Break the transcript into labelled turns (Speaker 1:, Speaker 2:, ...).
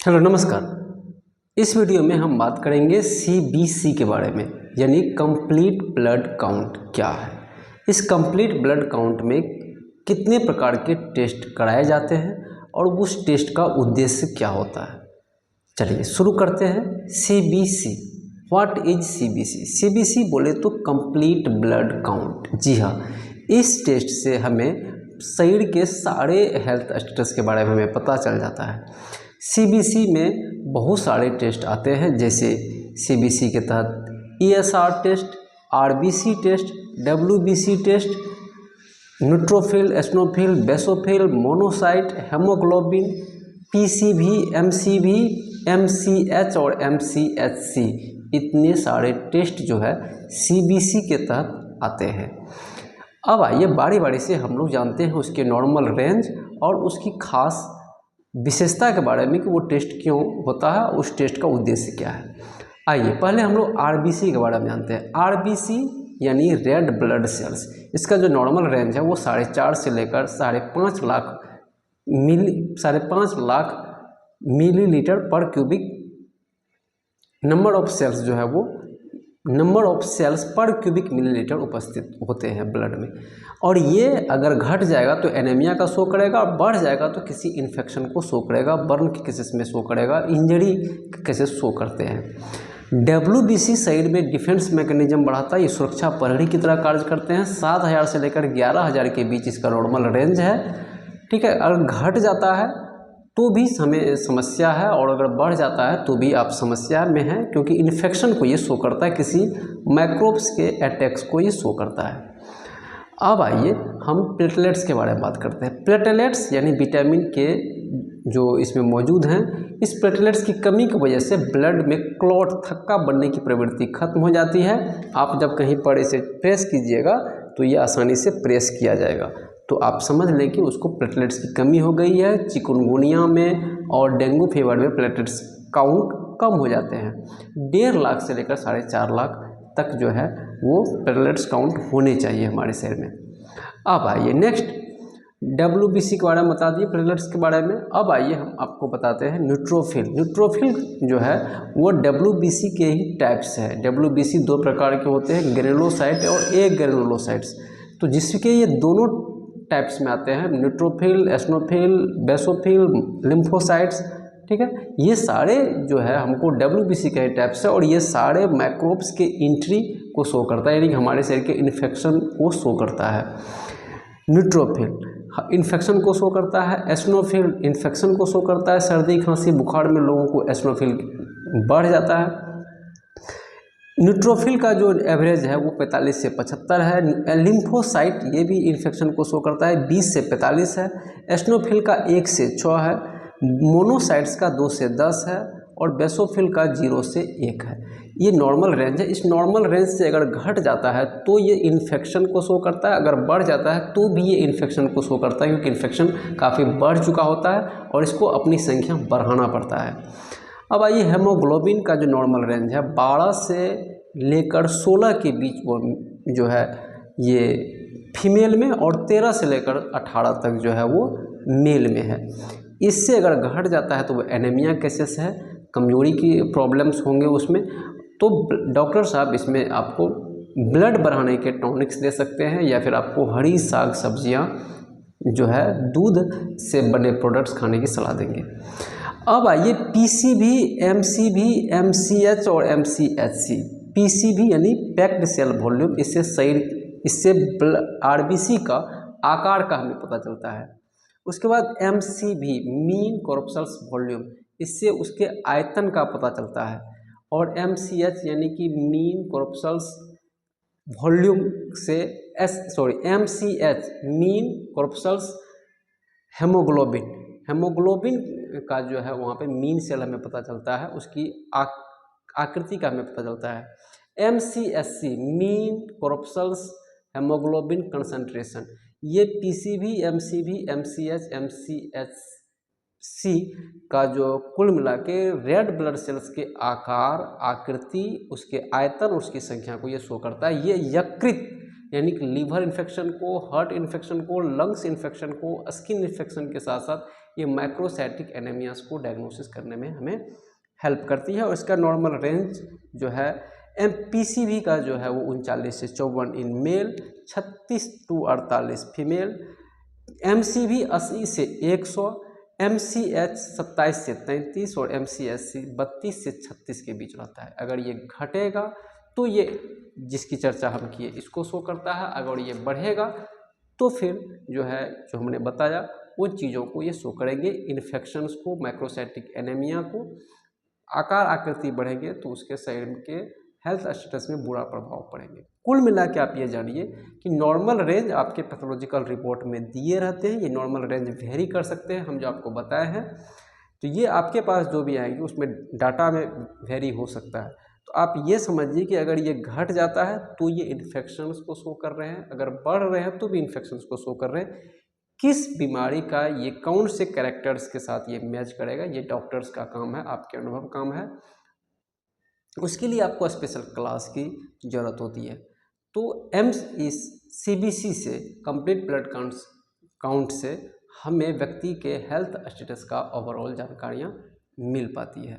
Speaker 1: Hello नमस्कार। इस video में हम बात करेंगे सीबीसी के बारे में, यानी कंप्लीट ब्लड काउंट क्या है। इस कंप्लीट ब्लड काउंट में कितने प्रकार के टेस्ट कराए जाते हैं और उस टेस्ट का उद्देश्य क्या होता है। चलिए शुरू करते हैं। CBC, what is CBC? CBC बोले तो कंप्लीट ब्लड काउंट। जी हाँ, इस टेस्ट से हमें शरीर के सारे हेल्थ स्टेटस के बारे में हमें पता चल जाता है। सीबीसी में बहुत सारे टेस्ट आते हैं, जैसे सीबीसी के तहत ESR test, RBC test, WBC test, neutrophil, eosinophil, basophil, monocyte, haemoglobin, PCV, MCV, MCH और एमसीएचसी, इतने सारे टेस्ट जो है सीबीसी के तहत आते हैं। अब आइए बारी बारी से हम लोग जानते हैं उसके नॉर्मल रेंज और उसकी खास विशेषता के बारे में कि वो टेस्ट क्यों होता है, उस टेस्ट का उद्देश्य क्या है। आइए पहले हम लोग आरबीसी के बारे में जानते हैं। आरबीसी यानी रेड ब्लड सेल्स, इसका जो नॉर्मल रेंज है वो 4.5 से लेकर 5.5 लाख मिलीलीटर पर क्यूबिक नंबर ऑफ सेल्स जो है वो नंबर ऑफ सेल्स पर क्यूबिक मिलीलीटर उपस्थित होते हैं ब्लड में। और ये अगर घट जाएगा तो एनीमिया का शो करेगा, और बढ़ जाएगा तो किसी इन्फेक्शन को शो करेगा, बर्न के केसेस में शो करेगा, इंजरी के केसेस शो करते हैं। डब्ल्यूबीसी शरीर में डिफेंस मैकेनिज्म बढ़ाता है, ये सुरक्षा प्रहरी की तरह कार्य करते हैं। 7,000 से लेकर 11,000 के बीच इसका नॉर्मल रेंज है। ठीक है, अगर घट जाता है तो भी हमें समस्या है, और अगर बढ़ जाता है तो भी आप समस्या में हैं, क्योंकि इन्फेक्शन को ये शो करता है, किसी माइक्रोब्स के अटैक्स को ये शो करता है। अब आइए हम प्लेटलेट्स के बारे में बात करते हैं। प्लेटलेट्स यानी विटामिन के जो इसमें मौजूद हैं, इस प्लेटलेट्स की कमी की वजह से ब्लड में क्लॉट, थक्का बनने की प्रवृत्ति खत्म हो जाती है। आप जब कहीं पर इसे प्रेस कीजिएगा तो ये आसानी से प्रेस किया जाएगा, तो आप समझ लें कि उसको प्लेटलेट्स की कमी हो गई है। चिकुनगुनिया में और डेंगू फीवर में प्लेटलेट्स काउंट कम हो जाते हैं। 1.5 लाख से लेकर 4.5 लाख तक जो है वो प्लेटलेट्स काउंट होने चाहिए हमारे शरीर में। अब आइए नेक्स्ट, डब्ल्यूबीसी के बारे में बता दिए, प्लेटलेट्स के बारे में। अब आइए हम आपको बताते हैं न्यूट्रोफिल। न्यूट्रोफिल जो है वो डब्ल्यूबीसी के ही टाइप्स है। डब्ल्यूबीसी 2 प्रकार के होते हैं, ग्रेनुलोसाइट और ए ग्रेनुलोसाइट्स। तो जिसके ये दोनों टाइप्स में आते हैं, न्यूट्रोफिल, एस्नोफिल, बेसोफिल, लिम्फोसाइट्स। ठीक है, ये सारे जो है हमको डब्ल्यूबीसी के टाइप्स है, और ये सारे माइक्रोब्स के एंट्री को शो करता है, यानी कि हमारे शरीर के इन्फेक्शन को शो करता है। न्यूट्रोफिल इन्फेक्शन को शो करता है, एस्नोफिल इन्फेक्शन को शो करता है। सर्दी खांसी बुखार में लोगों को एस्नोफिल बढ़ जाता है। न्यूट्रोफिल का जो एवरेज है वो 45 से 75 है। लिम्फोसाइट ये भी इन्फेक्शन को शो करता है, 20 से 45 है। एस्नोफिल का 1 से 6 है। मोनोसाइट्स का 2 से 10 है, और बेसोफिल का 0 से 1 है। ये नॉर्मल रेंज है। इस नॉर्मल रेंज से अगर घट जाता है तो ये इन्फेक्शन को शो करता है, अगर बढ़ जाता है तो भी ये इन्फेक्शन को शो करता है, क्योंकि इन्फेक्शन काफ़ी बढ़ चुका होता है और इसको अपनी संख्या बढ़ाना पड़ता है। अब आइए हेमोग्लोबिन का जो नॉर्मल रेंज है 12 से लेकर 16 के बीच वो जो है ये फीमेल में, और 13 से लेकर 18 तक जो है वो मेल में है। इससे अगर घट जाता है तो वो एनीमिया केसेस है, कमजोरी की प्रॉब्लम्स होंगे उसमें। तो डॉक्टर साहब इसमें आपको ब्लड बढ़ाने के टॉनिक्स दे सकते हैं, या फिर आपको हरी साग सब्जियां जो है दूध से बने प्रोडक्ट्स खाने की सलाह देंगे। अब आइए पीसीवी, एमसीवी, एमसीएच और एमसीएचसी। पीसीवी यानी पैक्ड सेल वॉल्यूम, इससे आरबीसी का आकार का हमें पता चलता है। उसके बाद एमसीवी मीन कॉर्पस्कल वॉल्यूम, इससे उसके आयतन का पता चलता है। और एमसीएच यानी कि मीन कॉर्पस्कल वॉल्यूम से MCH mean corpuscle haemoglobin, haemoglobin का जो है वहाँ पे मीन सेल हमें पता चलता है, उसकी आकृति का हमें पता चलता है। MCHC mean corpuscle haemoglobin concentration, ये पीसीवी, एमसीवी, एमसीएच, एमसीएचसी का जो कुल मिला के रेड ब्लड सेल्स के आकार, आकृति, उसके आयतन, उसकी संख्या को ये शो करता है। ये यकृत यानी कि लीवर इन्फेक्शन को, हार्ट इन्फेक्शन को, लंग्स इन्फेक्शन को, स्किन इन्फेक्शन के साथ साथ ये माइक्रोसाइटिक एनीमियास को डायग्नोसिस करने में हमें हेल्प करती है। और इसका नॉर्मल रेंज जो है MPCV का जो है वो 39 से 54 in male, 36 to 48 female, MCV 80 से 100, MCH 27 से 33 और MCHC 32 से 36 के बीच रहता है। अगर ये घटेगा तो ये जिसकी चर्चा हम किए इसको शो करता है, अगर ये बढ़ेगा तो फिर जो है जो हमने बताया उन चीज़ों को ये शो करेंगे, इन्फेक्शंस को, माइक्रोसाइटिक एनीमिया को। आकार आकृति बढ़ेंगे तो उसके शरीर के हेल्थ स्टेटस में बुरा प्रभाव पड़ेंगे। कुल मिला के आप ये जानिए कि नॉर्मल रेंज आपके पैथोलॉजिकल रिपोर्ट में दिए रहते हैं, ये नॉर्मल रेंज वेरी कर सकते हैं, हम जो आपको बताए हैं। तो ये आपके पास जो भी आएंगे उसमें डाटा में वेरी हो सकता है। तो आप ये समझिए कि अगर ये घट जाता है तो ये इन्फेक्शंस को शो कर रहे हैं, अगर बढ़ रहे हैं तो भी इन्फेक्शंस को शो कर रहे हैं। किस बीमारी का ये कौन से कैरेक्टर्स के साथ ये मैच करेगा, ये डॉक्टर्स का काम है, आपके अनुभव काम है। उसके लिए आपको स्पेशल क्लास की ज़रूरत होती है। तो एम्स इस CBC से, कंप्लीट ब्लड काउंट से हमें व्यक्ति के हेल्थ स्टेटस का ओवरऑल जानकारियाँ मिल पाती है।